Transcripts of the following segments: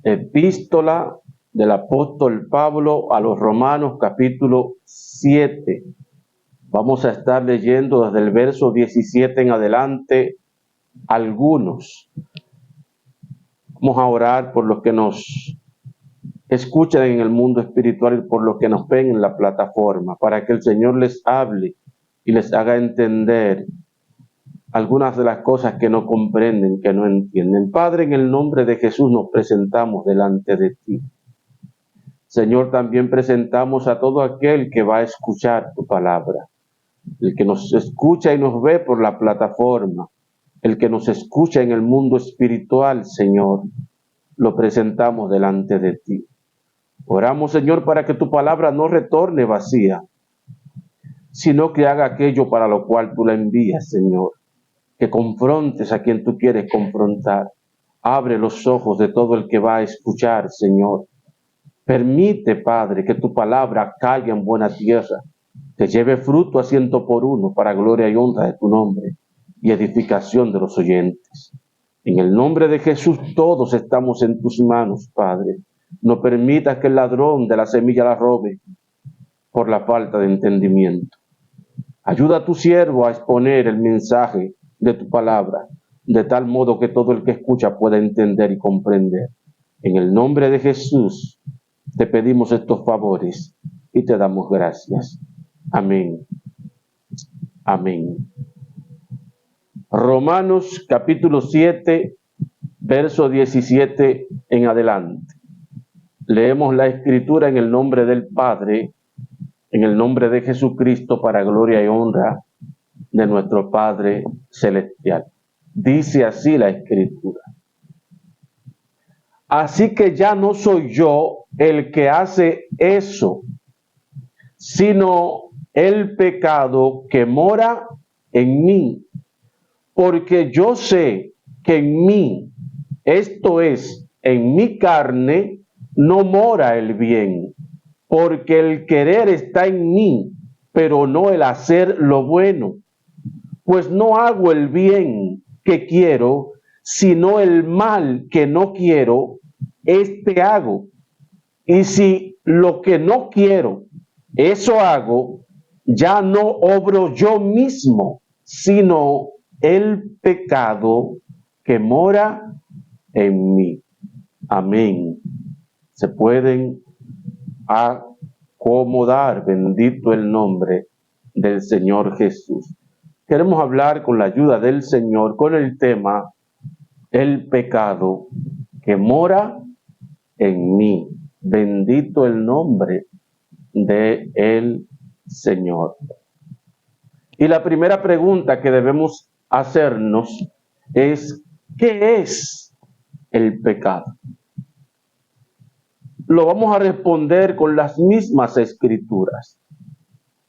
Epístola del apóstol Pablo a los Romanos, capítulo 7. Vamos a estar leyendo desde el verso 17 en adelante algunos. Vamos a orar por los que nos escuchan en el mundo espiritual y por los que nos ven en la plataforma, para que el Señor les hable y les haga entender algunas de las cosas que no comprenden, que no entienden. Padre, en el nombre de Jesús nos presentamos delante de ti. Señor, también presentamos a todo aquel que va a escuchar tu palabra, el que nos escucha y nos ve por la plataforma, el que nos escucha en el mundo espiritual, Señor, lo presentamos delante de ti. Oramos, Señor, para que tu palabra no retorne vacía, sino que haga aquello para lo cual tú la envías, Señor. Que confrontes a quien tú quieres confrontar. Abre los ojos de todo el que va a escuchar, Señor. Permite, Padre, que tu palabra caiga en buena tierra, que lleve fruto a 100 por 1 para gloria y honra de tu nombre y edificación de los oyentes. En el nombre de Jesús todos estamos en tus manos, Padre. No permitas que el ladrón de la semilla la robe por la falta de entendimiento. Ayuda a tu siervo a exponer el mensaje de tu palabra, de tal modo que todo el que escucha pueda entender y comprender. En el nombre de Jesús te pedimos estos favores y te damos gracias. Amén. Amén. Romanos capítulo 7, verso 17 en adelante. Leemos la escritura en el nombre del Padre, en el nombre de Jesucristo, para gloria y honra de nuestro Padre Celestial. Dice así la escritura. Así que ya no soy yo el que hace eso, sino el pecado que mora en mí. Porque yo sé que en mí, esto es, en mi carne, no mora el bien. Porque el querer está en mí, pero no el hacer lo bueno. Pues no hago el bien que quiero, sino el mal que no quiero, este hago. Y si lo que no quiero, eso hago, ya no obro yo mismo, sino el pecado que mora en mí. Amén. Se pueden acomodar, bendito el nombre del Señor Jesús. Queremos hablar con la ayuda del Señor con el tema el pecado que mora en mí. Bendito el nombre del Señor. Y la primera pregunta que debemos hacernos es, ¿qué es el pecado? Lo vamos a responder con las mismas escrituras.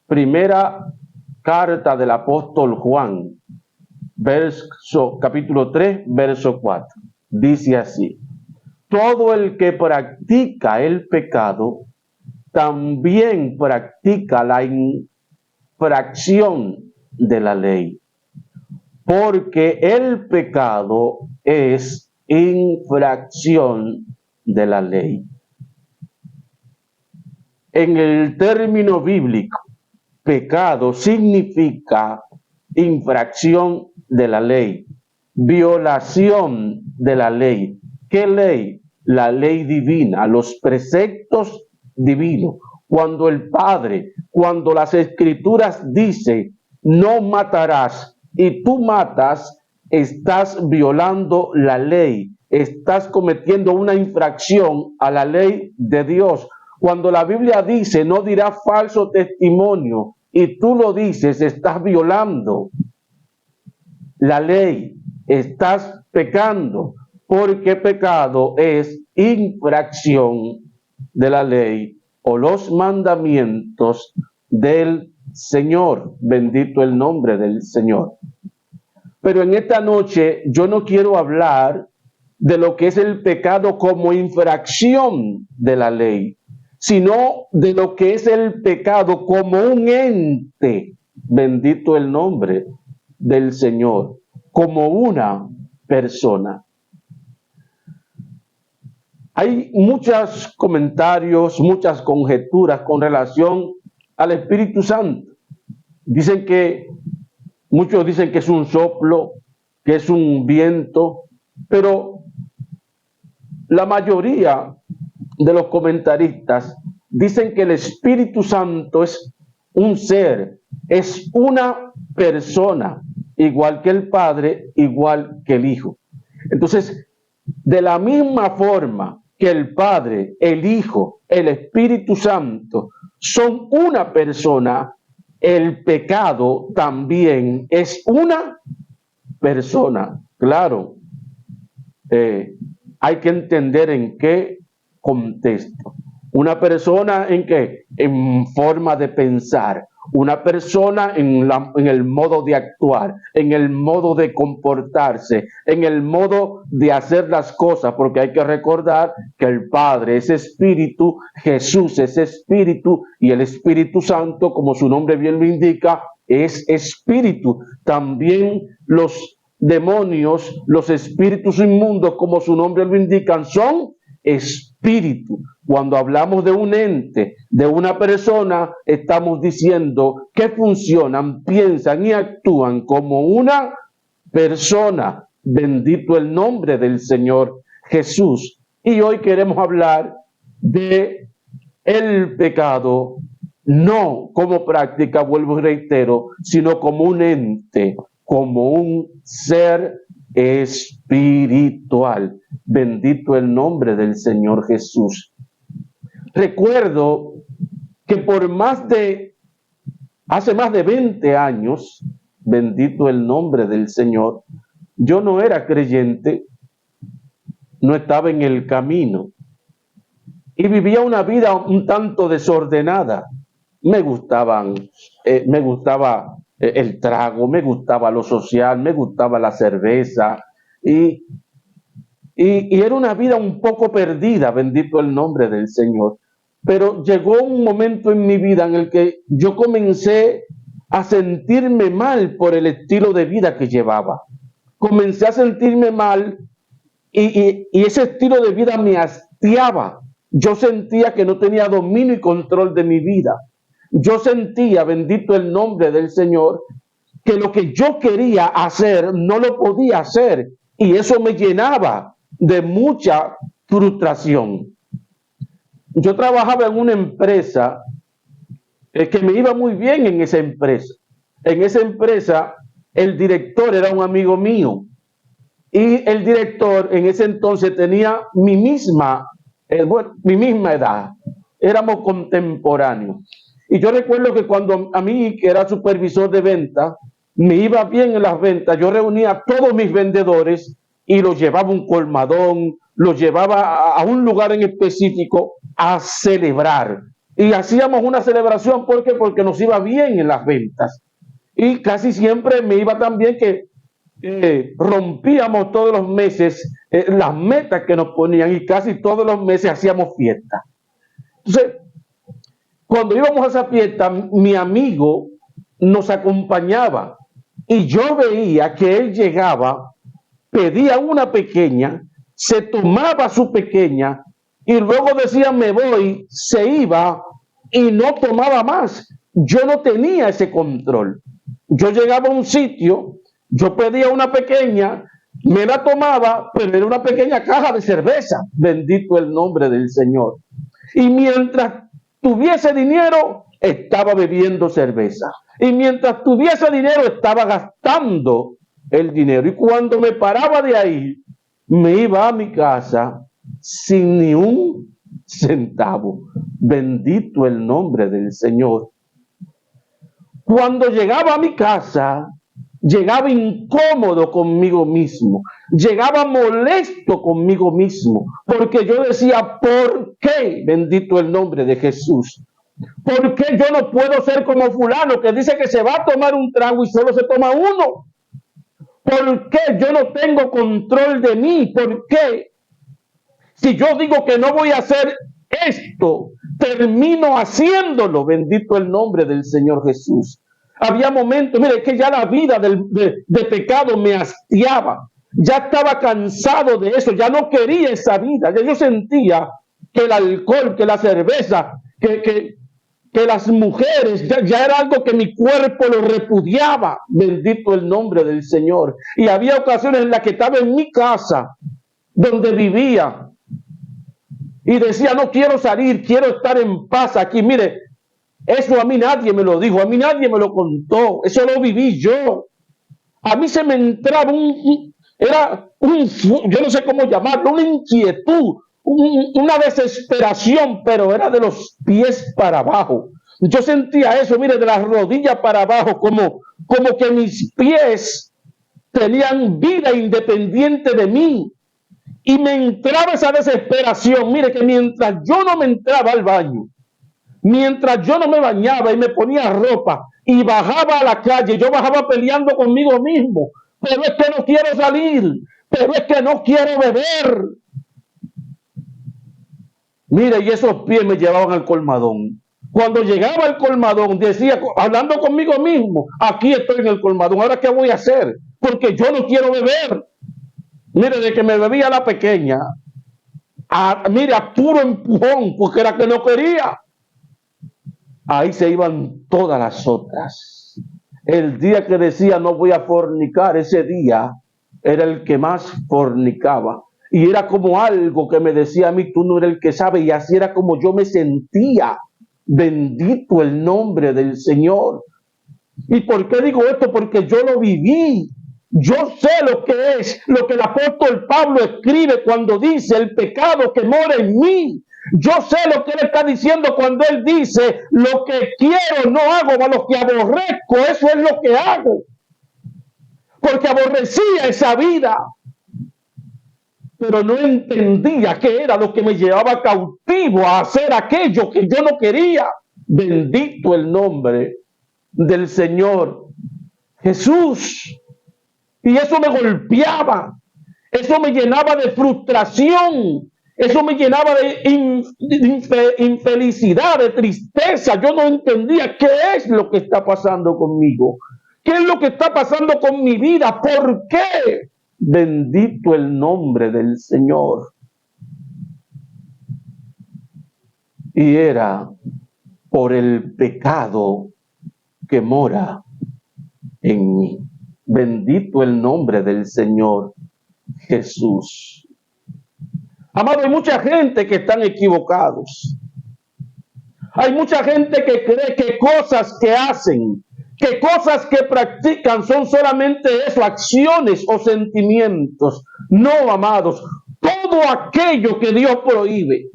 Primera carta del apóstol Juan, capítulo 3, verso 4. Dice así: todo el que practica el pecado también practica la infracción de la ley, porque el pecado es infracción de la ley. En el término bíblico, pecado significa infracción de la ley, violación de la ley. ¿Qué ley? La ley divina, los preceptos divinos. Cuando el Padre, cuando las Escrituras dicen, no matarás, y tú matas, estás violando la ley, estás cometiendo una infracción a la ley de Dios. Cuando la Biblia dice, no dirás falso testimonio, y tú lo dices, estás violando la ley, estás pecando, porque pecado es infracción de la ley o los mandamientos del Señor. Bendito el nombre del Señor. Pero en esta noche yo no quiero hablar de lo que es el pecado como infracción de la ley, sino de lo que es el pecado como un ente, bendito el nombre del Señor, como una persona. Hay muchos comentarios, muchas conjeturas con relación al Espíritu Santo. Muchos dicen que es un soplo, que es un viento, pero la mayoría de los comentaristas dicen que el Espíritu Santo es un ser, es una persona, igual que el Padre, igual que el Hijo. Entonces, de la misma forma que el Padre, el Hijo, el Espíritu Santo son una persona, el pecado también es una persona. Claro, hay que entender en qué contexto. Una persona en qué, en forma de pensar, una persona en el modo de actuar, en el modo de comportarse, en el modo de hacer las cosas, porque hay que recordar que el Padre es espíritu, Jesús es espíritu y el Espíritu Santo, como su nombre bien lo indica, es espíritu. También los demonios, los espíritus inmundos, como su nombre lo indican, son espíritu. Cuando hablamos de un ente, de una persona, estamos diciendo que funcionan, piensan y actúan como una persona. Bendito el nombre del Señor Jesús. Y hoy queremos hablar de el pecado, no como práctica, vuelvo y reitero, sino como un ente, como un ser espiritual. Bendito el nombre del Señor Jesús. Recuerdo que hace más de 20 años, bendito el nombre del Señor, yo no era creyente, no estaba en el camino y vivía una vida un tanto desordenada. Me gustaba el trago, me gustaba lo social, me gustaba la cerveza y era una vida un poco perdida, bendito el nombre del Señor. Pero llegó un momento en mi vida en el que yo comencé a sentirme mal por el estilo de vida que llevaba. Comencé a sentirme mal y ese estilo de vida me hastiaba. Yo sentía que no tenía dominio y control de mi vida. Yo sentía, bendito el nombre del Señor, que lo que yo quería hacer no lo podía hacer y eso me llenaba de mucha frustración. Yo trabajaba en una empresa que me iba muy bien en esa empresa. En esa empresa el director era un amigo mío y el director en ese entonces tenía mi misma edad. Éramos contemporáneos. Y yo recuerdo que cuando a mí, que era supervisor de ventas, me iba bien en las ventas, yo reunía a todos mis vendedores y los llevaba a un colmadón, los llevaba a un lugar en específico a celebrar. Y hacíamos una celebración, ¿por qué? Porque nos iba bien en las ventas. Y casi siempre me iba tan bien que rompíamos todos los meses las metas que nos ponían y casi todos los meses hacíamos fiesta. Entonces, cuando íbamos a esa fiesta, mi amigo nos acompañaba y yo veía que él llegaba, pedía una pequeña, se tomaba su pequeña y luego decía me voy, se iba y no tomaba más. Yo no tenía ese control. Yo llegaba a un sitio, yo pedía una pequeña, me la tomaba, pero era una pequeña caja de cerveza. Bendito el nombre del Señor. Y mientras tuviese dinero, estaba bebiendo cerveza. Y mientras tuviese dinero, estaba gastando el dinero. Y cuando me paraba de ahí, me iba a mi casa sin ni un centavo. Bendito el nombre del Señor. Cuando llegaba a mi casa, llegaba incómodo conmigo mismo, llegaba molesto conmigo mismo, porque yo decía, ¿por qué? Bendito el nombre de Jesús. ¿Por qué yo no puedo ser como fulano que dice que se va a tomar un trago y solo se toma uno? ¿Por qué yo no tengo control de mí? ¿Por qué? Si yo digo que no voy a hacer esto, termino haciéndolo. Bendito el nombre del Señor Jesús. Había momentos, mire, que ya la vida de pecado me hastiaba. Ya estaba cansado de eso, ya no quería esa vida. Ya yo sentía que el alcohol, que la cerveza, que las mujeres, ya era algo que mi cuerpo lo repudiaba. Bendito el nombre del Señor. Y había ocasiones en las que estaba en mi casa, donde vivía, y decía, no quiero salir, quiero estar en paz aquí. Mire, eso a mí nadie me lo dijo, a mí nadie me lo contó, eso lo viví yo. A mí se me entraba yo no sé cómo llamarlo, una inquietud, una desesperación, pero era de los pies para abajo. Yo sentía eso, mire, de las rodillas para abajo, como que mis pies tenían vida independiente de mí. Y me entraba esa desesperación. Mire, que mientras yo no me entraba al baño, mientras yo no me bañaba y me ponía ropa y bajaba a la calle, yo bajaba peleando conmigo mismo. Pero es que no quiero salir, pero es que no quiero beber. Mire, y esos pies me llevaban al colmadón. Cuando llegaba al colmadón, decía, hablando conmigo mismo, aquí estoy en el colmadón, ¿ahora qué voy a hacer? Porque yo no quiero beber. Mire, de que me bebía la pequeña, mire, a puro empujón, porque era que no quería. Ahí se iban todas las otras. El día que decía no voy a fornicar, ese día era el que más fornicaba. Y era como algo que me decía a mí, tú no eres el que sabe. Y así era como yo me sentía. Bendito el nombre del Señor. ¿Y por qué digo esto? Porque yo lo viví. Yo sé lo que es, lo que el apóstol Pablo escribe cuando dice el pecado que mora en mí. Yo sé lo que él está diciendo cuando él dice lo que quiero no hago, pero lo que aborrezco, eso es lo que hago. Porque aborrecía esa vida, pero no entendía qué era lo que me llevaba cautivo a hacer aquello que yo no quería. Bendito el nombre del Señor Jesús. Y eso me golpeaba, eso me llenaba de frustración, eso me llenaba de infelicidad, de tristeza. Yo no entendía qué es lo que está pasando conmigo, qué es lo que está pasando con mi vida, ¿por qué? Bendito el nombre del Señor. Y era por el pecado que mora en mí. Bendito el nombre del Señor Jesús. Amado, hay mucha gente que están equivocados. Hay mucha gente que cree que cosas que hacen, que cosas que practican son solamente eso, acciones o sentimientos. No, amados, todo aquello que Dios prohíbe,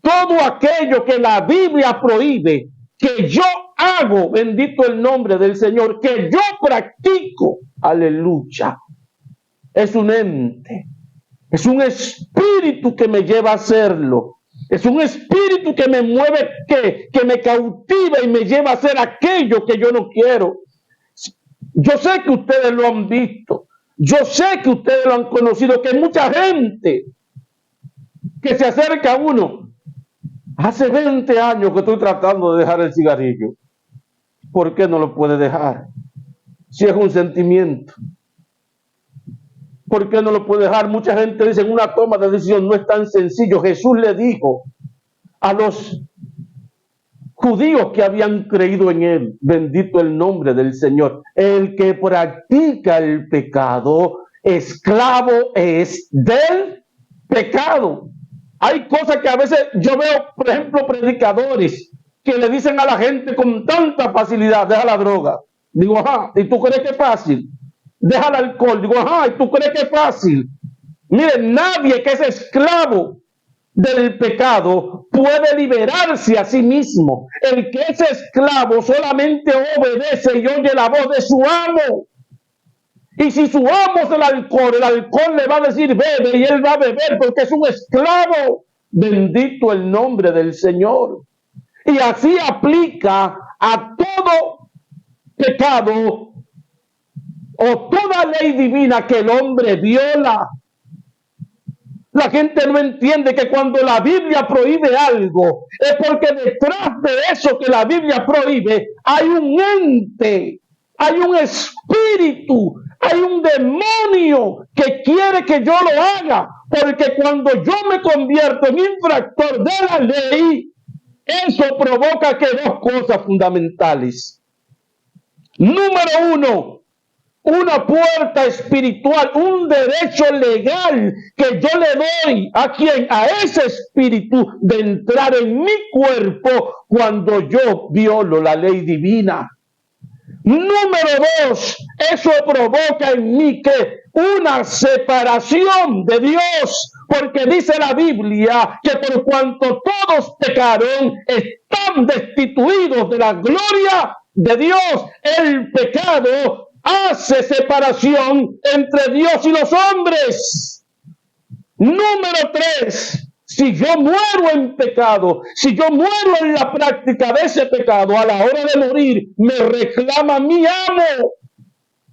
todo aquello que la Biblia prohíbe, que yo hago, bendito el nombre del Señor, que yo practico, aleluya, es un ente, es un espíritu que me lleva a hacerlo, es un espíritu que me mueve, que me cautiva y me lleva a hacer aquello que yo no quiero. Yo sé que ustedes lo han visto, yo sé que ustedes lo han conocido, que hay mucha gente que se acerca a uno. Hace 20 años que estoy tratando de dejar el cigarrillo. ¿Por qué no lo puede dejar? Si es un sentimiento. ¿Por qué no lo puede dejar? Mucha gente dice, una toma de decisión no es tan sencillo. Jesús le dijo a los judíos que habían creído en él, bendito el nombre del Señor, el que practica el pecado, esclavo es del pecado. Hay cosas que a veces yo veo, por ejemplo, predicadores que le dicen a la gente con tanta facilidad, deja la droga. Digo, ajá, ¿y tú crees que es fácil? Deja el alcohol. Digo, ajá, ¿y tú crees que es fácil? Miren, nadie que es esclavo del pecado puede liberarse a sí mismo. El que es esclavo solamente obedece y oye la voz de su amo. Y si su amo es el alcohol le va a decir bebe y él va a beber porque es un esclavo. Bendito el nombre del Señor. Y así aplica a todo pecado o toda ley divina que el hombre viola. La gente no entiende que cuando la Biblia prohíbe algo es porque detrás de eso que la Biblia prohíbe hay un ente, hay un espíritu, Hay un demonio que quiere que yo lo haga, porque cuando yo me convierto en infractor de la ley, eso provoca que dos cosas fundamentales. Número uno, una puerta espiritual, un derecho legal que yo le doy a quien, a ese espíritu de entrar en mi cuerpo cuando yo violo la ley divina. Número dos, eso provoca en mí que una separación de Dios, porque dice la Biblia que por cuanto todos pecaron, están destituidos de la gloria de Dios. El pecado hace separación entre Dios y los hombres. Número tres, si yo muero en pecado, si yo muero en la práctica de ese pecado, a la hora de morir, me reclama mi amo,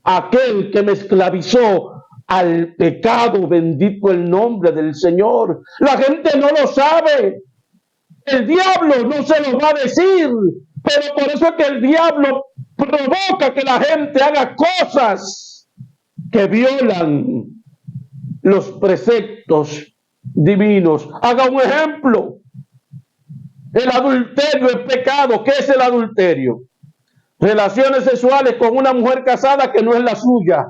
aquel que me esclavizó al pecado. Bendito el nombre del Señor. La gente no lo sabe. El diablo no se lo va a decir, pero por eso es que el diablo provoca que la gente haga cosas que violan los preceptos divinos. Haga un ejemplo. El adulterio es pecado. ¿Qué es el adulterio? Relaciones sexuales con una mujer casada que no es la suya.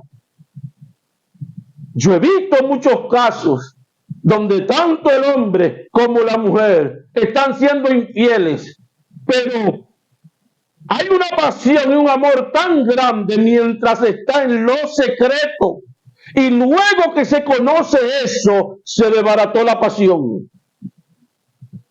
Yo he visto muchos casos donde tanto el hombre como la mujer están siendo infieles, pero hay una pasión y un amor tan grande mientras está en lo secreto. Y luego que se conoce eso, se desbarató la pasión.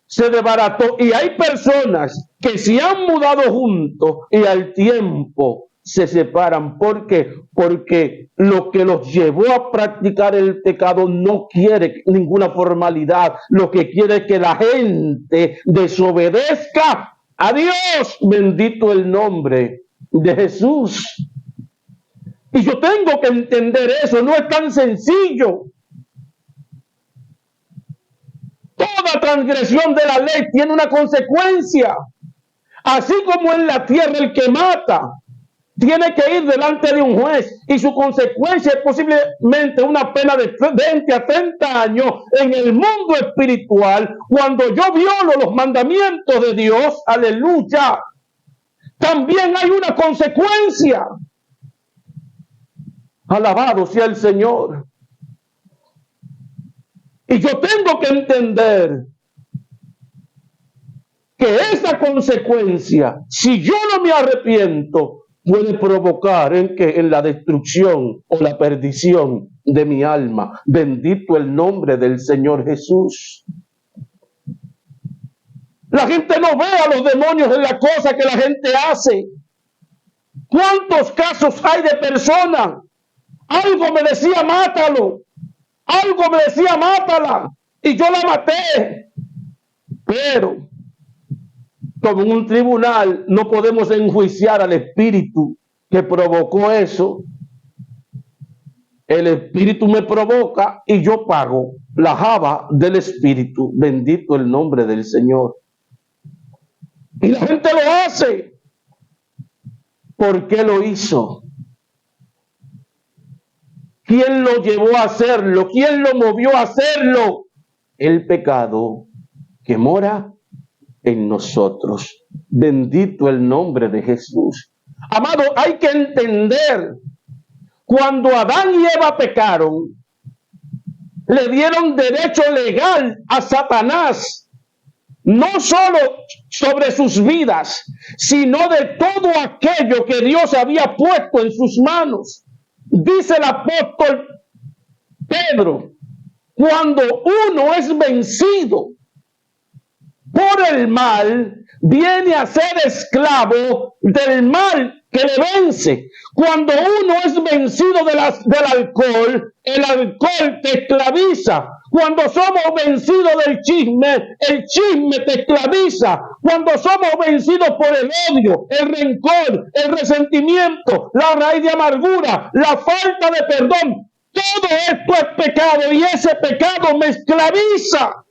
Se desbarató. Y hay personas que se han mudado juntos y al tiempo se separan. ¿Por qué? Porque lo que los llevó a practicar el pecado no quiere ninguna formalidad. Lo que quiere es que la gente desobedezca a Dios. Bendito el nombre de Jesús. Y yo tengo que entender eso, no es tan sencillo. Toda transgresión de la ley tiene una consecuencia. Así como en la tierra el que mata tiene que ir delante de un juez y su consecuencia es posiblemente una pena de 20 a 30 años, en el mundo espiritual, cuando yo violo los mandamientos de Dios, aleluya, también hay una consecuencia. Alabado sea el Señor. Y yo tengo que entender que esa consecuencia, si yo no me arrepiento, puede provocar en la destrucción o la perdición de mi alma. Bendito el nombre del Señor Jesús. La gente no ve a los demonios en la cosa que la gente hace. ¿Cuántos casos hay de personas? Algo me decía, mátalo. Algo me decía, mátala. Y yo la maté. Pero, como en un tribunal, no podemos enjuiciar al espíritu que provocó eso. El espíritu me provoca y yo pago la java del espíritu. Bendito el nombre del Señor. Y la gente lo hace. ¿Por qué lo hizo? ¿Quién lo llevó a hacerlo? ¿Quién lo movió a hacerlo? El pecado que mora en nosotros. Bendito el nombre de Jesús. Amado, hay que entender, cuando Adán y Eva pecaron, le dieron derecho legal a Satanás, no solo sobre sus vidas, sino de todo aquello que Dios había puesto en sus manos. Dice el apóstol Pedro, cuando uno es vencido por el mal, viene a ser esclavo del mal que le vence. Cuando uno es vencido del alcohol, el alcohol te esclaviza. Cuando somos vencidos del chisme, el chisme te esclaviza. Cuando somos vencidos por el odio, el rencor, el resentimiento, la raíz de amargura, la falta de perdón, todo esto es pecado y ese pecado me esclaviza.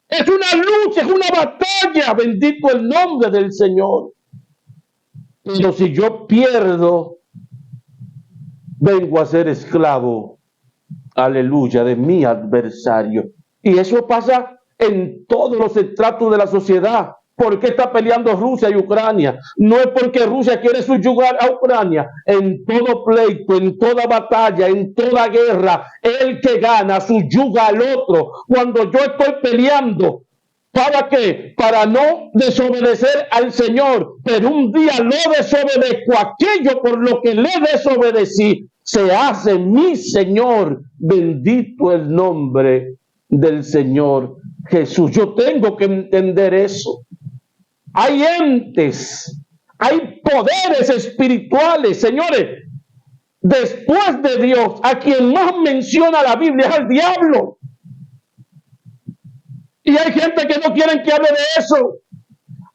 Es una lucha, es una batalla. Bendito el nombre del Señor. Pero si yo pierdo vengo a ser esclavo, aleluya, de mi adversario. Y eso pasa en todos los estratos de la sociedad. ¿Por qué está peleando Rusia y Ucrania? No es porque Rusia quiere subyugar a Ucrania. En todo pleito, en toda batalla, en toda guerra, el que gana subyuga al otro. Cuando yo estoy peleando, ¿para qué? Para no desobedecer al Señor. Pero un día no desobedezco aquello por lo que le desobedecí. Se hace mi Señor. Bendito el nombre del Señor Jesús. Yo tengo que entender eso. Hay entes, hay poderes espirituales, señores. Después de Dios, a quien más menciona la Biblia es al diablo. Y hay gente que no quieren que hable de eso.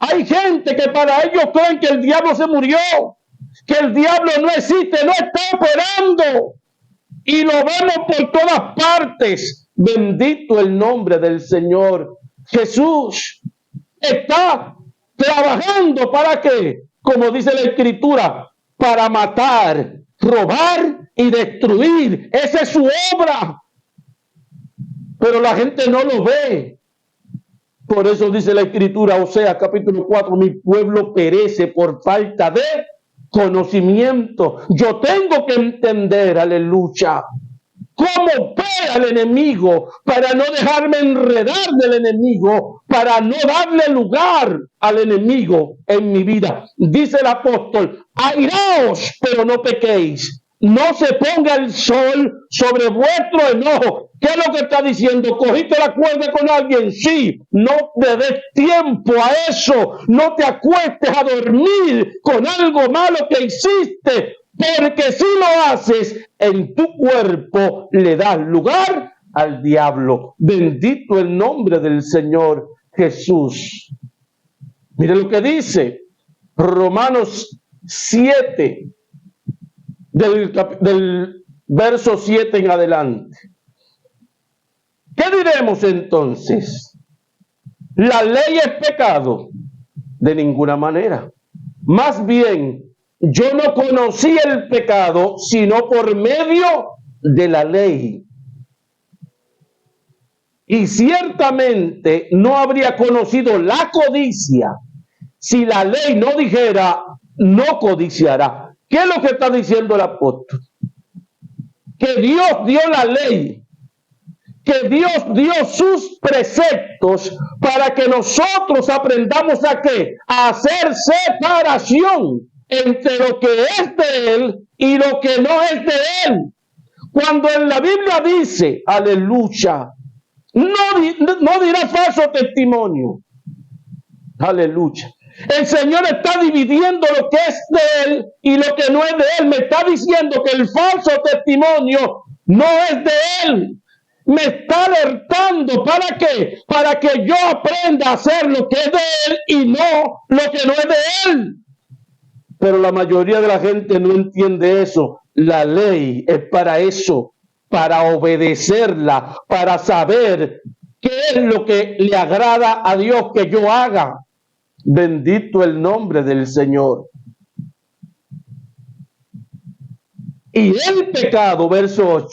Hay gente que para ellos creen que el diablo se murió, que el diablo no existe, no está operando. Y lo vemos por todas partes. Bendito el nombre del Señor Jesús. Está trabajando ¿para qué? Como dice la Escritura, para matar, robar y destruir. Esa es su obra. Pero la gente no lo ve. Por eso dice la Escritura, Oseas capítulo 4, mi pueblo perece por falta de conocimiento. Yo tengo que entender, aleluya, cómo opera el enemigo para no dejarme enredar del enemigo, para no darle lugar al enemigo en mi vida. Dice el apóstol, airaos, pero no pequéis. No se ponga el sol sobre vuestro enojo. ¿Qué es lo que está diciendo? ¿Cogiste la cuerda con alguien? Sí. No te des tiempo a eso. No te acuestes a dormir con algo malo que hiciste. Porque si lo haces, en tu cuerpo le das lugar al diablo. Bendito el nombre del Señor Jesús. Mire lo que dice Romanos 7, del verso 7 en adelante. ¿Qué diremos entonces? ¿La ley es pecado? De ninguna manera. Más bien, yo no conocí el pecado sino por medio de la ley. Y ciertamente no habría conocido la codicia si la ley no dijera, no codiciará. ¿Qué es lo que está diciendo el apóstol? Que Dios dio la ley, que Dios dio sus preceptos para que nosotros aprendamos a ¿qué? A hacer separación entre lo que es de Él y lo que no es de Él. Cuando en la Biblia dice, aleluya, no dirá falso testimonio. Aleluya. El Señor está dividiendo lo que es de Él y lo que no es de Él. Me está diciendo que el falso testimonio no es de Él. Me está alertando. ¿Para qué? Para que yo aprenda a hacer lo que es de Él y no lo que no es de Él. Pero la mayoría de la gente no entiende eso. La ley es para eso, para obedecerla, para saber qué es lo que le agrada a Dios que yo haga. Bendito el nombre del Señor. Y el pecado, verso 8,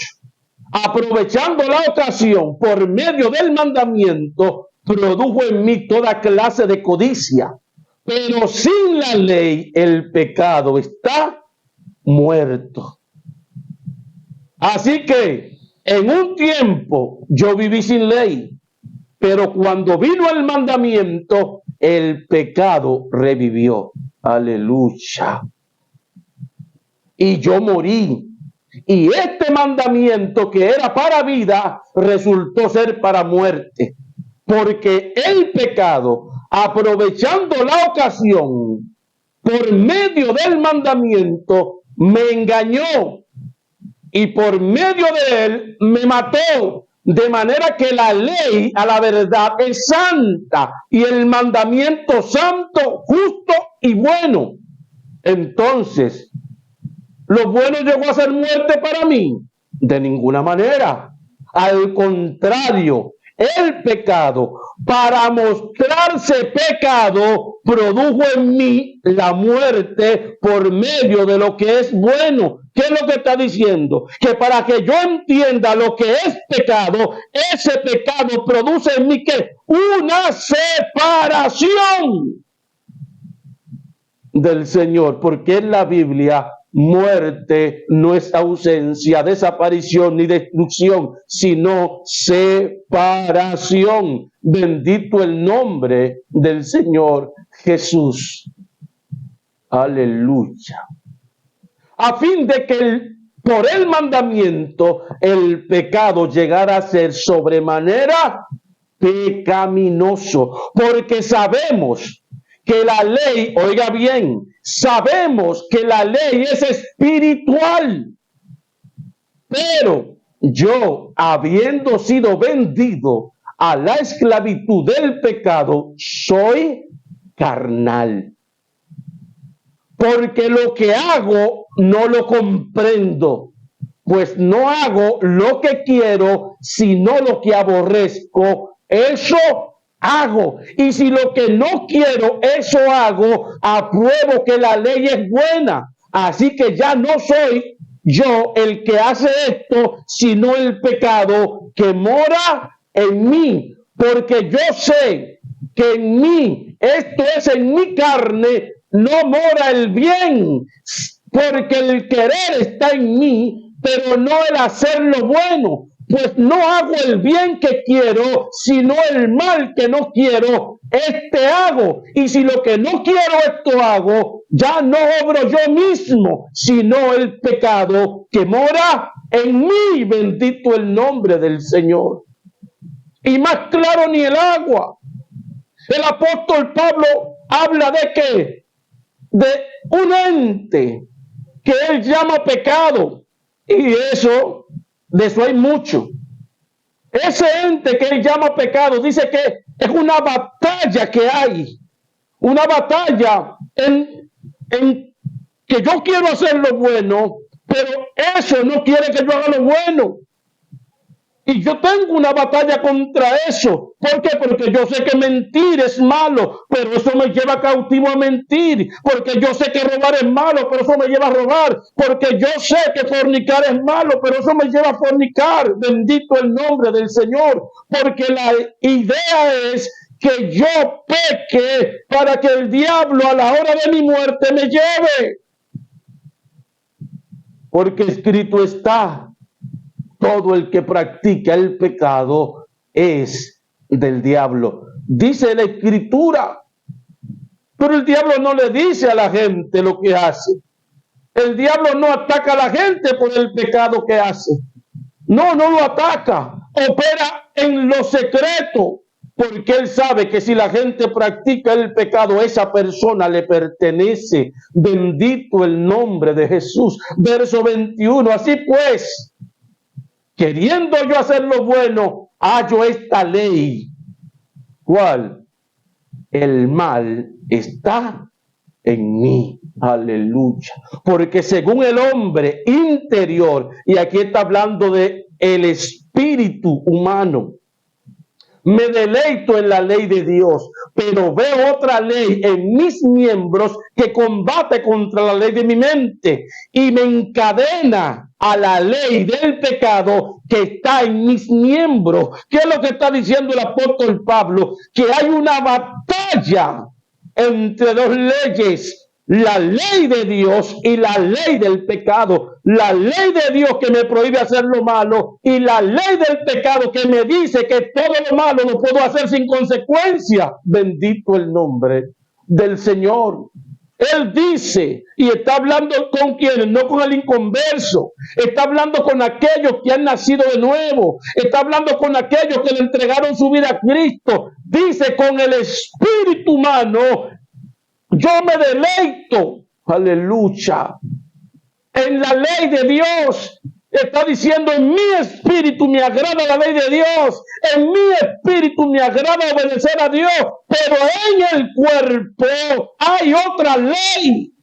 aprovechando la ocasión por medio del mandamiento, produjo en mí toda clase de codicia. Pero sin la ley, el pecado está muerto. Así que en un tiempo yo viví sin ley, pero cuando vino el mandamiento, el pecado revivió. Aleluya. Y yo morí. Y este mandamiento que era para vida resultó ser para muerte. Porque el pecado, aprovechando la ocasión, por medio del mandamiento, me engañó. Y por medio de él me mató. De manera que la ley a la verdad es santa y el mandamiento santo, justo y bueno. Entonces, ¿lo bueno llegó a ser muerte para mí? De ninguna manera. Al contrario, el pecado, para mostrarse pecado, produjo en mí la muerte por medio de lo que es bueno. ¿Qué es lo que está diciendo? Que para que yo entienda lo que es pecado, ese pecado produce en mí ¿qué? Una separación del Señor, porque en la Biblia muerte no es ausencia, desaparición ni destrucción, sino separación. Bendito el nombre del Señor Jesús. Aleluya. A fin de que por el mandamiento el pecado llegara a ser sobremanera pecaminoso, porque sabemos que la ley, oiga bien, sabemos que la ley es espiritual, pero yo, habiendo sido vendido a la esclavitud del pecado, soy carnal. Porque lo que hago no lo comprendo, pues no hago lo que quiero, sino lo que aborrezco. Eso hago. Y si lo que no quiero, eso hago, apruebo que la ley es buena. Así que ya no soy yo el que hace esto, sino el pecado que mora en mí. Porque yo sé que en mí, esto es en mi carne, no mora el bien, porque el querer está en mí, pero no el hacer lo bueno. Pues no hago el bien que quiero, sino el mal que no quiero, este hago. Y si lo que no quiero esto hago, ya no obro yo mismo, sino el pecado que mora en mí. Bendito el nombre del Señor. Y más claro ni el agua. El apóstol Pablo habla de ¿qué? De un ente que él llama pecado. Y eso, de eso hay mucho. Ese ente que él llama pecado, dice que es una batalla que hay. Una batalla en que yo quiero hacer lo bueno, pero eso no quiere que yo haga lo bueno. Y yo tengo una batalla contra eso. ¿Por qué? Porque yo sé que mentir es malo, pero eso me lleva cautivo a mentir. Porque yo sé que robar es malo, pero eso me lleva a robar. Porque yo sé que fornicar es malo, pero eso me lleva a fornicar. Bendito el nombre del Señor. Porque la idea es que yo peque para que el diablo a la hora de mi muerte me lleve. Porque escrito está: todo el que practica el pecado es del diablo. Dice la Escritura. Pero el diablo no le dice a la gente lo que hace. El diablo no ataca a la gente por el pecado que hace. No, no lo ataca. Opera en lo secreto. Porque él sabe que si la gente practica el pecado, esa persona le pertenece. Bendito el nombre de Jesús. Verso 21. Así pues, queriendo yo hacer lo bueno, hallo esta ley. ¿Cuál? El mal está en mí. Aleluya. Porque según el hombre interior, y aquí está hablando de el espíritu humano, me deleito en la ley de Dios, pero veo otra ley en mis miembros que combate contra la ley de mi mente y me encadena a la ley del pecado que está en mis miembros. ¿Qué es lo que está diciendo el apóstol Pablo? Que hay una batalla entre dos leyes. La ley de Dios y la ley del pecado. La ley de Dios que me prohíbe hacer lo malo y la ley del pecado que me dice que todo lo malo lo puedo hacer sin consecuencia. Bendito el nombre del Señor. Él dice, y está hablando con quienes, no con el inconverso, está hablando con aquellos que han nacido de nuevo, está hablando con aquellos que le entregaron su vida a Cristo. Dice, con el espíritu humano yo me deleito, aleluya, en la ley de Dios. Está diciendo, en mi espíritu me agrada la ley de Dios, en mi espíritu me agrada obedecer a Dios, pero en el cuerpo hay otra ley.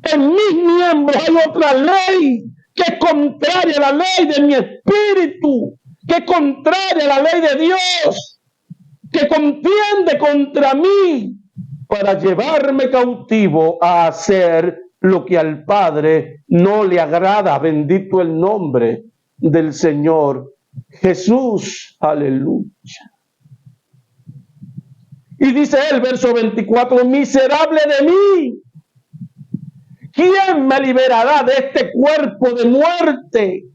En mis miembros hay otra ley que es contraria a la ley de mi espíritu. que es contraria a la ley de Dios, que contiende contra mí para llevarme cautivo a hacer lo que al Padre no le agrada. Bendito el nombre del Señor Jesús. Aleluya. Y dice el verso 24, miserable de mí, ¿quién me liberará de este cuerpo de muerte?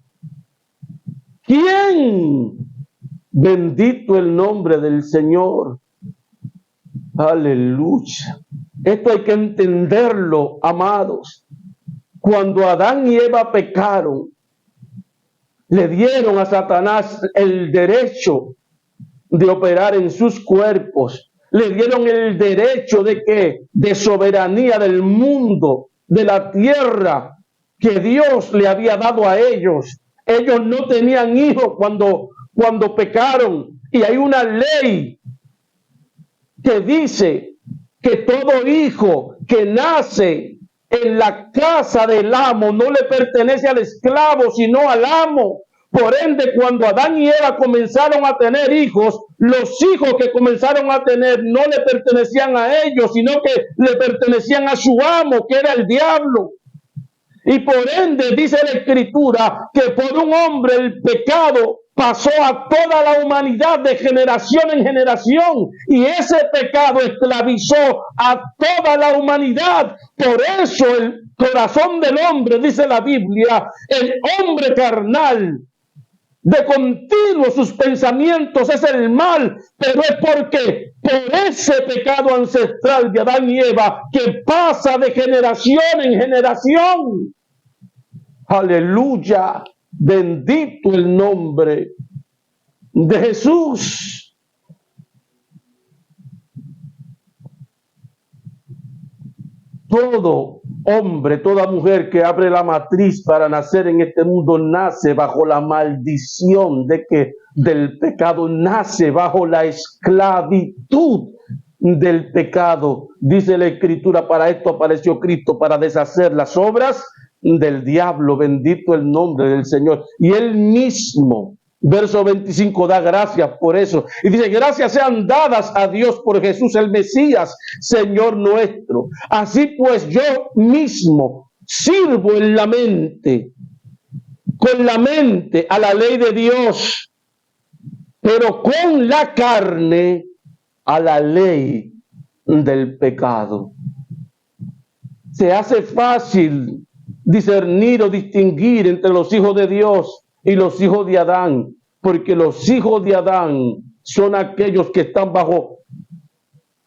¿Quién? Bendito el nombre del Señor. Aleluya. Esto hay que entenderlo, amados. Cuando Adán y Eva pecaron, le dieron a Satanás el derecho de operar en sus cuerpos. Le dieron el derecho de soberanía del mundo, de la tierra que Dios le había dado a ellos. Ellos no tenían hijos cuando pecaron. Y hay una ley que dice que todo hijo que nace en la casa del amo no le pertenece al esclavo, sino al amo. Por ende, cuando Adán y Eva comenzaron a tener hijos, los hijos que comenzaron a tener no le pertenecían a ellos, sino que le pertenecían a su amo, que era el diablo. Y por ende, dice la Escritura, que por un hombre el pecado pasó a toda la humanidad de generación en generación, y ese pecado esclavizó a toda la humanidad. Por eso el corazón del hombre, dice la Biblia, el hombre carnal, de continuo sus pensamientos es el mal, pero es porque por ese pecado ancestral de Adán y Eva que pasa de generación en generación. Aleluya, bendito el nombre de Jesús. Todo hombre, toda mujer que abre la matriz para nacer en este mundo nace bajo la maldición del pecado, nace bajo la esclavitud del pecado. Dice la Escritura, para esto apareció Cristo, para deshacer las obras del diablo. Bendito el nombre del Señor. Y él mismo, verso 25, da gracias por eso. Y dice, gracias sean dadas a Dios por Jesús el Mesías, Señor nuestro. Así pues yo mismo sirvo en la mente, con la mente a la ley de Dios, pero con la carne a la ley del pecado. Se hace fácil discernir o distinguir entre los hijos de Dios y los hijos de Adán, porque los hijos de Adán son aquellos que están bajo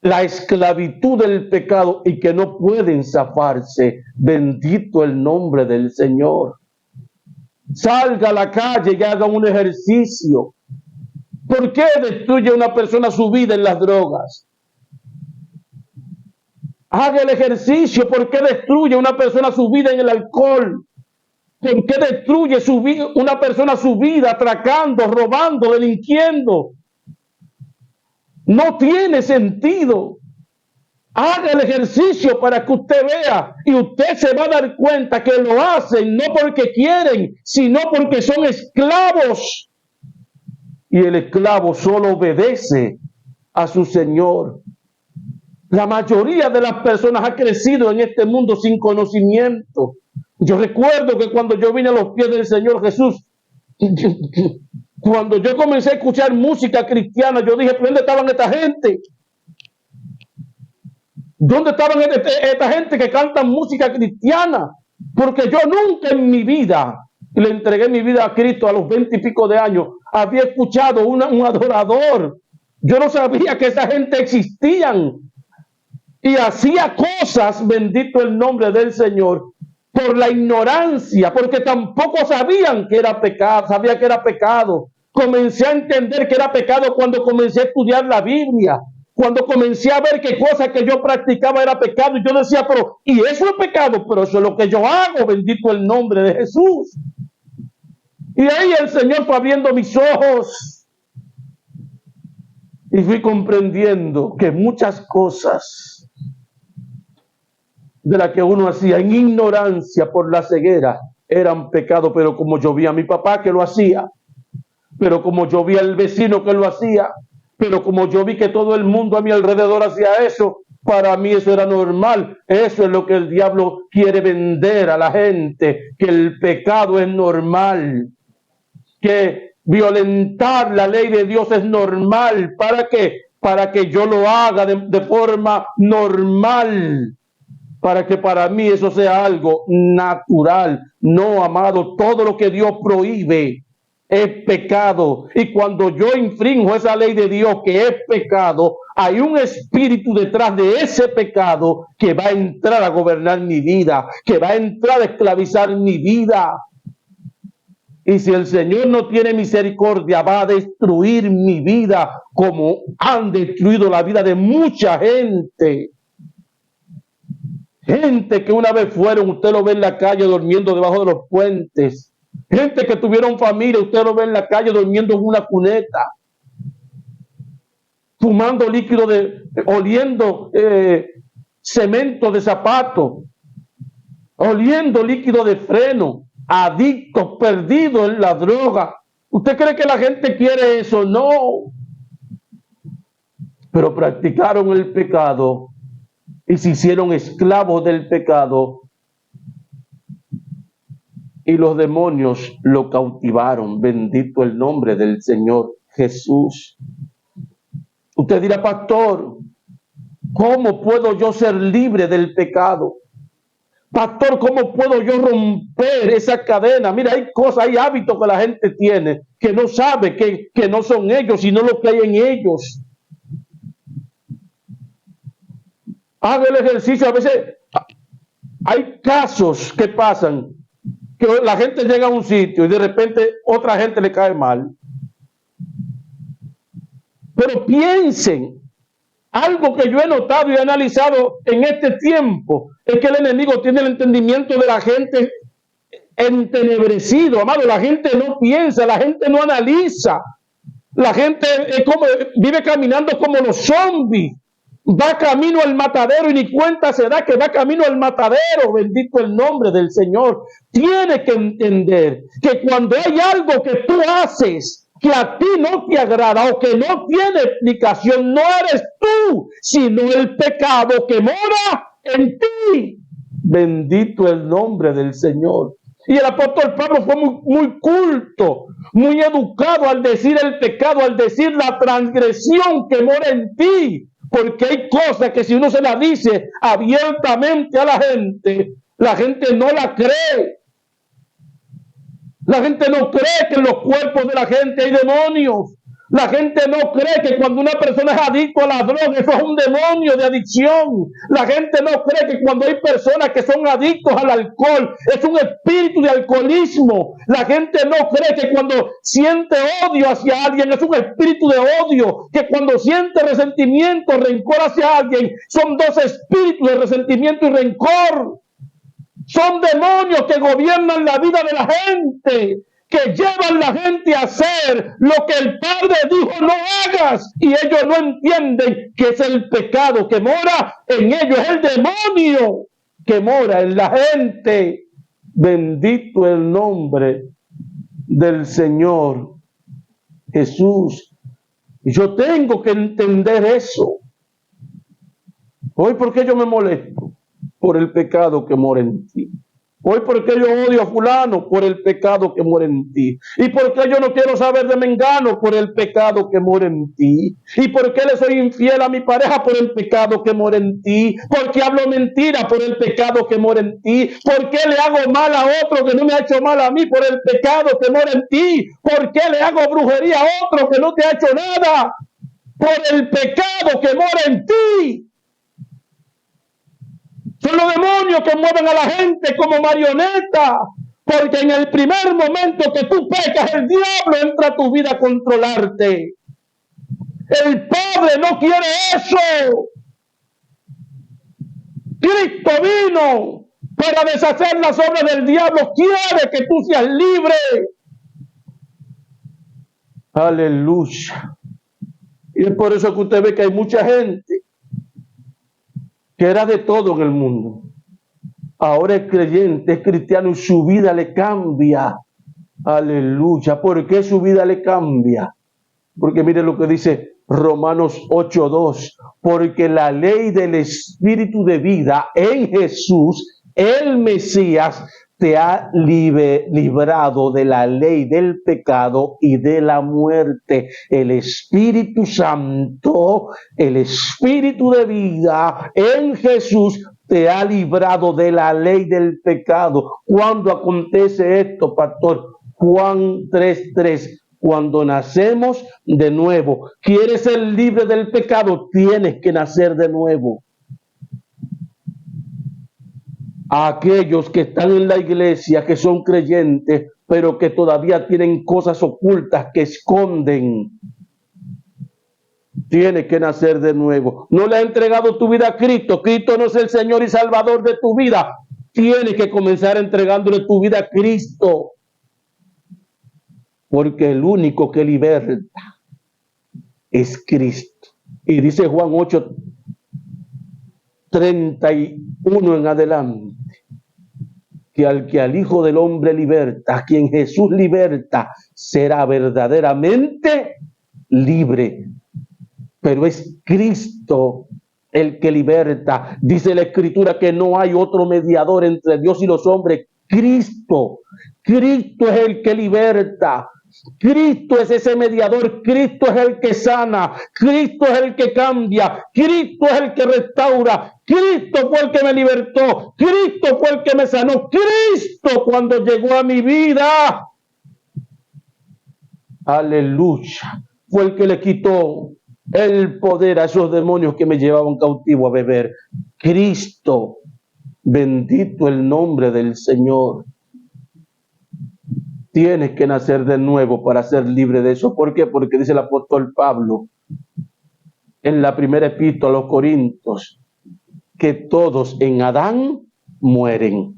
la esclavitud del pecado y que no pueden zafarse. Bendito el nombre del Señor. Salga a la calle y haga un ejercicio. ¿Por qué destruye una persona su vida en las drogas? Haga el ejercicio. ¿Por qué destruye una persona su vida en el alcohol? ¿Por qué destruye una persona su vida atracando, robando, delinquiendo? No tiene sentido. Haga el ejercicio para que usted vea y usted se va a dar cuenta que lo hacen no porque quieren, sino porque son esclavos. Y el esclavo solo obedece a su Señor. La mayoría de las personas ha crecido en este mundo sin conocimiento. Yo recuerdo que cuando yo vine a los pies del Señor Jesús, cuando yo comencé a escuchar música cristiana, yo dije, ¿dónde estaban esta gente? ¿Dónde estaban esta gente que canta música cristiana? Porque yo nunca en mi vida, le entregué mi vida a Cristo a los 20 y pico de años, había escuchado un adorador. Yo no sabía que esa gente existían. Y hacía cosas, bendito el nombre del Señor, por la ignorancia, porque tampoco sabían que era pecado, sabía que era pecado. Comencé a entender que era pecado cuando comencé a estudiar la Biblia, cuando comencé a ver que cosa que yo practicaba era pecado, y yo decía, pero, y eso es pecado, pero eso es lo que yo hago, bendito el nombre de Jesús. Y ahí el Señor fue abriendo mis ojos, y fui comprendiendo que muchas cosas de la que uno hacía en ignorancia por la ceguera eran pecado, pero como yo vi a mi papá que lo hacía, pero como yo vi al vecino que lo hacía, pero como yo vi que todo el mundo a mi alrededor hacía eso, para mí eso era normal. Eso es lo que el diablo quiere vender a la gente, que el pecado es normal, que violentar la ley de Dios es normal. ¿Para qué? Para que yo lo haga de forma normal, para que para mí eso sea algo natural. No, amado, todo lo que Dios prohíbe es pecado. Y cuando yo infringo esa ley de Dios que es pecado, hay un espíritu detrás de ese pecado que va a entrar a gobernar mi vida, que va a entrar a esclavizar mi vida. Y si el Señor no tiene misericordia, va a destruir mi vida como han destruido la vida de mucha gente. Gente que una vez fueron, usted lo ve en la calle durmiendo debajo de los puentes. Gente que tuvieron familia, usted lo ve en la calle durmiendo en una cuneta. Fumando líquido oliendo cemento de zapato. Oliendo líquido de freno. Adictos, perdidos en la droga. ¿Usted cree que la gente quiere eso? No. Pero practicaron el pecado y se hicieron esclavos del pecado, y los demonios lo cautivaron. Bendito el nombre del Señor Jesús. Usted dirá, pastor, ¿cómo puedo yo ser libre del pecado? Pastor, ¿cómo puedo yo romper esa cadena? Mira, hay cosas, hay hábitos que la gente tiene que no sabe que no son ellos, sino lo que hay en ellos. Haga el ejercicio. A veces hay casos que pasan, que la gente llega a un sitio y de repente otra gente le cae mal. Pero piensen, algo que yo he notado y he analizado en este tiempo es que el enemigo tiene el entendimiento de la gente entenebrecido. Amado, la gente no piensa, la gente no analiza. La gente vive caminando como los zombies. Va camino al matadero y ni cuenta se da que va camino al matadero. Bendito el nombre del Señor. Tiene que entender que cuando hay algo que tú haces que a ti no te agrada o que no tiene explicación, no eres tú, sino el pecado que mora en ti. Bendito el nombre del Señor. Y el apóstol Pablo fue muy culto, muy educado al decir el pecado, al decir la transgresión que mora en ti. Porque hay cosas que si uno se las dice abiertamente a la gente no la cree. La gente no cree que en los cuerpos de la gente hay demonios. La gente no cree que cuando una persona es adicto a la droga, eso es un demonio de adicción. La gente no cree que cuando hay personas que son adictos al alcohol, es un espíritu de alcoholismo. La gente no cree que cuando siente odio hacia alguien, es un espíritu de odio. Que cuando siente resentimiento, rencor hacia alguien, son dos espíritus de resentimiento y rencor. Son demonios que gobiernan la vida de la gente, que llevan a la gente a hacer lo que el Padre dijo no hagas, y ellos no entienden que es el pecado que mora en ellos, es el demonio que mora en la gente. Bendito el nombre del Señor Jesús. Y yo tengo que entender eso. Hoy, ¿por qué yo me molesto? Por el pecado que mora en ti. Hoy, ¿por qué yo odio a fulano? Por el pecado que mora en ti. ¿Y por qué yo no quiero saber de mengano? Por el pecado que mora en ti. ¿Y por qué le soy infiel a mi pareja? Por el pecado que mora en ti. ¿Por qué hablo mentira? Por el pecado que mora en ti. ¿Por qué le hago mal a otro que no me ha hecho mal a mí? Por el pecado que mora en ti. ¿Por qué le hago brujería a otro que no te ha hecho nada? Por el pecado que mora en ti. Son los demonios que mueven a la gente como marioneta, porque en el primer momento que tú pecas, el diablo entra a tu vida a controlarte. El Padre no quiere eso. Cristo vino para deshacer las obras del diablo. Quiere que tú seas libre. Aleluya. Y es por eso que usted ve que hay mucha gente que era de todo en el mundo. Ahora es creyente, es cristiano y su vida le cambia. Aleluya. ¿Por qué su vida le cambia? Porque mire lo que dice Romanos 8:2. Porque la ley del Espíritu de vida en Jesús, el Mesías, te ha librado de la ley del pecado y de la muerte. El Espíritu Santo, el Espíritu de vida en Jesús, te ha librado de la ley del pecado. ¿Cuándo acontece esto, pastor? Juan 3:3. Cuando nacemos de nuevo. ¿Quieres ser libre del pecado? Tienes que nacer de nuevo. A aquellos que están en la iglesia, que son creyentes, pero que todavía tienen cosas ocultas que esconden, tienes que nacer de nuevo. No le has entregado tu vida a Cristo. Cristo no es el Señor y Salvador de tu vida. Tienes que comenzar entregándole tu vida a Cristo. Porque el único que liberta es Cristo. Y dice Juan 8:31 en adelante, que al Hijo del Hombre liberta, a quien Jesús liberta, será verdaderamente libre. Pero es Cristo el que liberta. Dice la Escritura que no hay otro mediador entre Dios y los hombres. Cristo es el que liberta. Cristo es ese mediador, Cristo es el que sana, Cristo es el que cambia, Cristo es el que restaura, Cristo fue el que me libertó, Cristo fue el que me sanó, Cristo cuando llegó a mi vida, aleluya, fue el que le quitó el poder a esos demonios que me llevaban cautivo a beber. Cristo, bendito el nombre del Señor. Tienes que nacer de nuevo para ser libre de eso. ¿Por qué? Porque dice el apóstol Pablo en la primera epístola a los Corintios que todos en Adán mueren.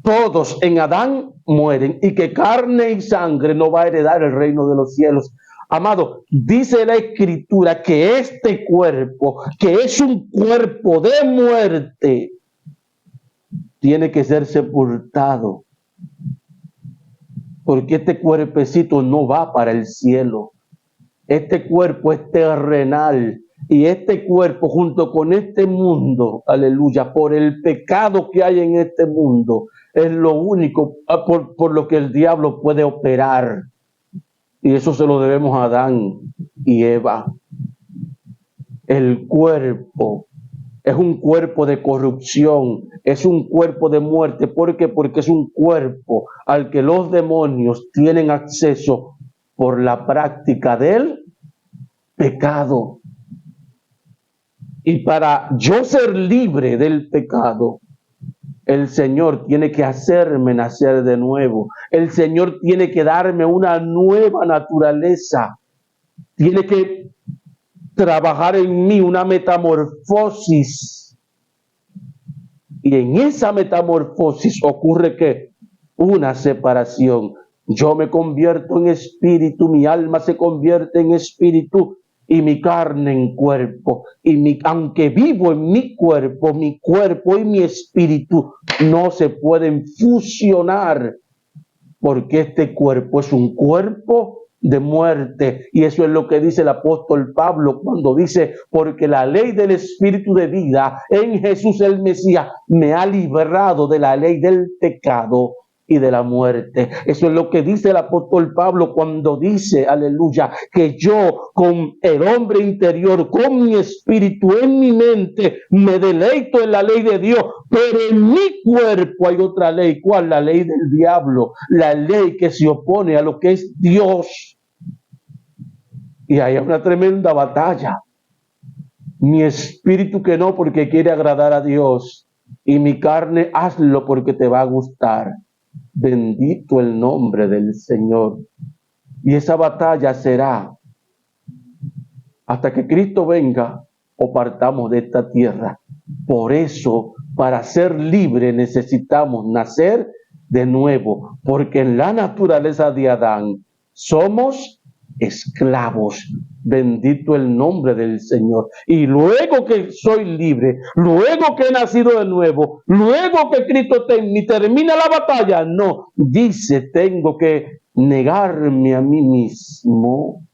Todos en Adán mueren y que carne y sangre no va a heredar el reino de los cielos. Amado, dice la Escritura que este cuerpo, que es un cuerpo de muerte, tiene que ser sepultado. Porque este cuerpecito no va para el cielo. Este cuerpo es terrenal. Y este cuerpo junto con este mundo, aleluya, por el pecado que hay en este mundo, es lo único por lo que el diablo puede operar. Y eso se lo debemos a Adán y Eva. El cuerpo es un cuerpo de corrupción, es un cuerpo de muerte. ¿Por qué? Porque es un cuerpo al que los demonios tienen acceso por la práctica del pecado. Y para yo ser libre del pecado, el Señor tiene que hacerme nacer de nuevo. El Señor tiene que darme una nueva naturaleza. Tiene que trabajar en mí una metamorfosis. Y en esa metamorfosis ocurre que una separación. Yo me convierto en espíritu, mi alma se convierte en espíritu y mi carne en cuerpo. Y aunque vivo en mi cuerpo y mi espíritu no se pueden fusionar, porque este cuerpo es un cuerpo de muerte. Y eso es lo que dice el apóstol Pablo cuando dice, porque la ley del Espíritu de vida en Jesús el Mesías me ha librado de la ley del pecado y de la muerte. Eso es lo que dice el apóstol Pablo cuando dice, aleluya, que yo con el hombre interior, con mi espíritu, en mi mente, me deleito en la ley de Dios, pero en mi cuerpo hay otra ley. ¿Cuál? La ley del diablo, la ley que se opone a lo que es Dios. Y hay una tremenda batalla. Mi espíritu que no, porque quiere agradar a Dios, y mi carne, hazlo porque te va a gustar. Bendito el nombre del Señor. Y esa batalla será hasta que Cristo venga o partamos de esta tierra. Por eso, para ser libre necesitamos nacer de nuevo, porque en la naturaleza de Adán somos esclavos. Bendito el nombre del Señor. Y luego que soy libre, luego que he nacido de nuevo, luego que Cristo termina la batalla, no, dice, tengo que negarme a mí mismo,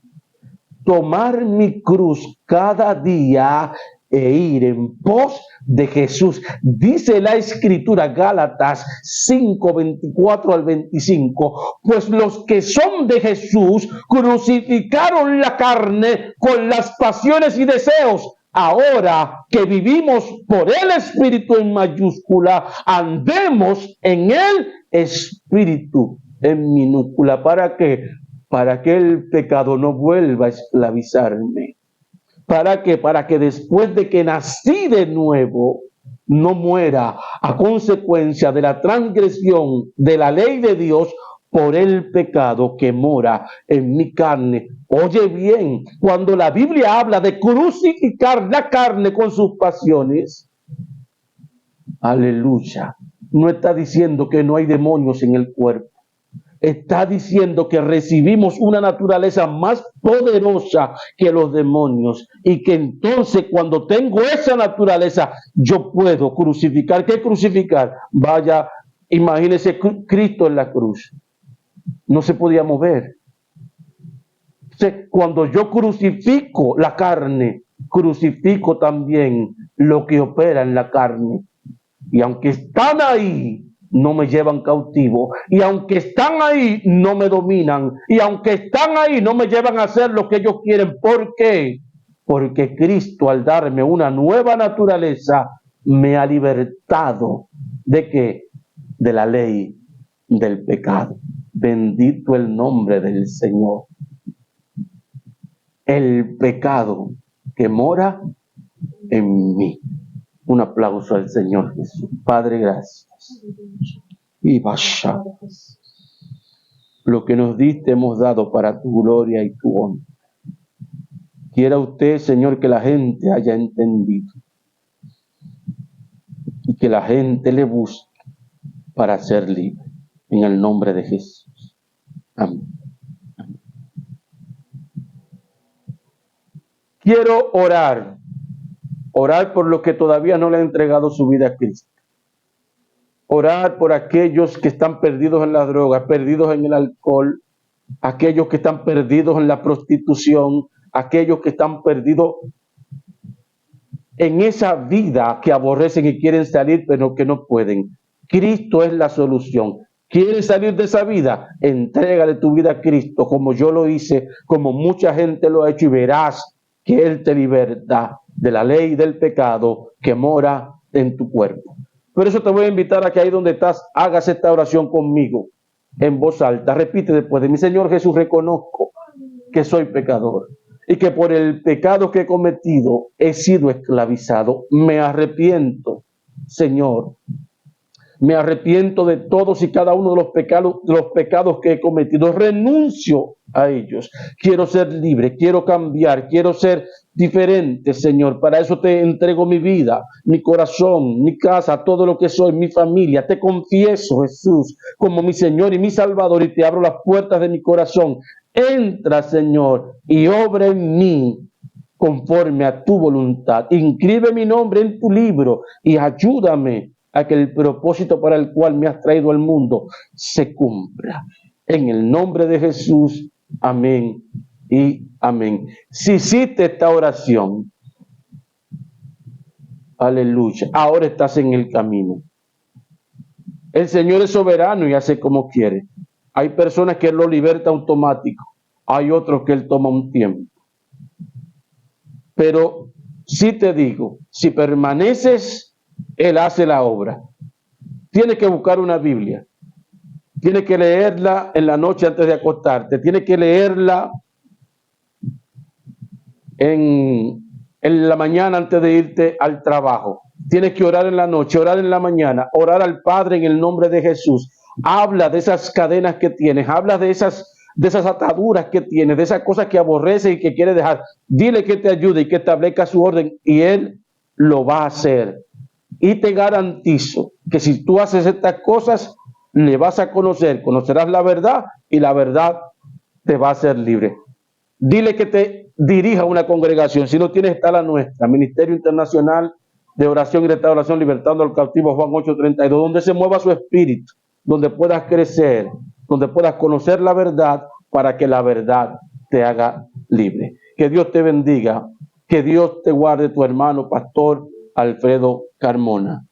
tomar mi cruz cada día e ir en pos de Jesús. Dice la Escritura, Gálatas 5, 24 al 25, pues los que son de Jesús crucificaron la carne con las pasiones y deseos. Ahora que vivimos por el Espíritu en mayúscula, andemos en el Espíritu en minúscula. ¿Para qué? Para que el pecado no vuelva a esclavizarme. ¿Para qué? Para que después de que nací de nuevo, no muera a consecuencia de la transgresión de la ley de Dios por el pecado que mora en mi carne. Oye bien, cuando la Biblia habla de crucificar la carne con sus pasiones, aleluya, no está diciendo que no hay demonios en el cuerpo. Está diciendo que recibimos una naturaleza más poderosa que los demonios y que entonces cuando tengo esa naturaleza yo puedo crucificar. ¿Qué crucificar? Vaya, imagínese Cristo en la cruz. No se podía mover. Entonces, cuando yo crucifico la carne, crucifico también lo que opera en la carne. Y aunque están ahí, no me llevan cautivo, y aunque están ahí, no me dominan, y aunque están ahí, no me llevan a hacer lo que ellos quieren. ¿Por qué? Porque Cristo, al darme una nueva naturaleza, me ha libertado. ¿De qué? De la ley del pecado. Bendito el nombre del Señor. El pecado que mora en mí. Un aplauso al Señor Jesús. Padre, gracias. Y vaya, lo que nos diste hemos dado para tu gloria y tu honra. Quiera usted, Señor, que la gente haya entendido y que la gente le busque para ser libre. En el nombre de Jesús. Amén. Amén. Quiero orar por los que todavía no le han entregado su vida a Cristo. Orar por aquellos que están perdidos en las drogas, perdidos en el alcohol, aquellos que están perdidos en la prostitución, aquellos que están perdidos en esa vida que aborrecen y quieren salir, pero que no pueden. Cristo es la solución. ¿Quieres salir de esa vida? Entrégale tu vida a Cristo, como yo lo hice, como mucha gente lo ha hecho, y verás que Él te liberta de la ley del pecado que mora en tu cuerpo. Por eso te voy a invitar a que ahí donde estás, hagas esta oración conmigo, en voz alta. Repite después de mí: Señor Jesús, reconozco que soy pecador y que por el pecado que he cometido he sido esclavizado. Me arrepiento, Señor. Me arrepiento de todos y cada uno de los pecados que he cometido. Renuncio a ellos. Quiero ser libre, quiero cambiar, quiero ser diferente, Señor. Para eso te entrego mi vida, mi corazón, mi casa, todo lo que soy, mi familia. Te confieso, Jesús, como mi Señor y mi Salvador, y te abro las puertas de mi corazón. Entra, Señor, y obra en mí conforme a tu voluntad. Inscribe mi nombre en tu libro y ayúdame a que el propósito para el cual me has traído al mundo se cumpla. En el nombre de Jesús, amén y amén. Si hiciste esta oración, aleluya, ahora estás en el camino. El Señor es soberano y hace como quiere. Hay personas que Él lo liberta automático, hay otros que Él toma un tiempo. Pero sí te digo, si permaneces, Él hace la obra. Tienes que buscar una Biblia. Tienes que leerla en la noche antes de acostarte. Tienes que leerla en la mañana antes de irte al trabajo. Tienes que orar en la noche, orar en la mañana, orar al Padre en el nombre de Jesús. Habla de esas cadenas que tienes, habla de esas ataduras que tienes, de esas cosas que aborreces y que quieres dejar. Dile que te ayude y que establezca su orden, y Él lo va a hacer. Y te garantizo que si tú haces estas cosas, le vas a conocerás la verdad, y la verdad te va a hacer libre. Dile que te dirija a una congregación. Si no tienes, está la nuestra, Ministerio Internacional de Oración y Restauración, Libertando al Cautivo, Juan 8:32, donde se mueva su espíritu, donde puedas crecer, donde puedas conocer la verdad, para que la verdad te haga libre. Que Dios te bendiga, que Dios te guarde, tu hermano Pastor Alfredo Carmona.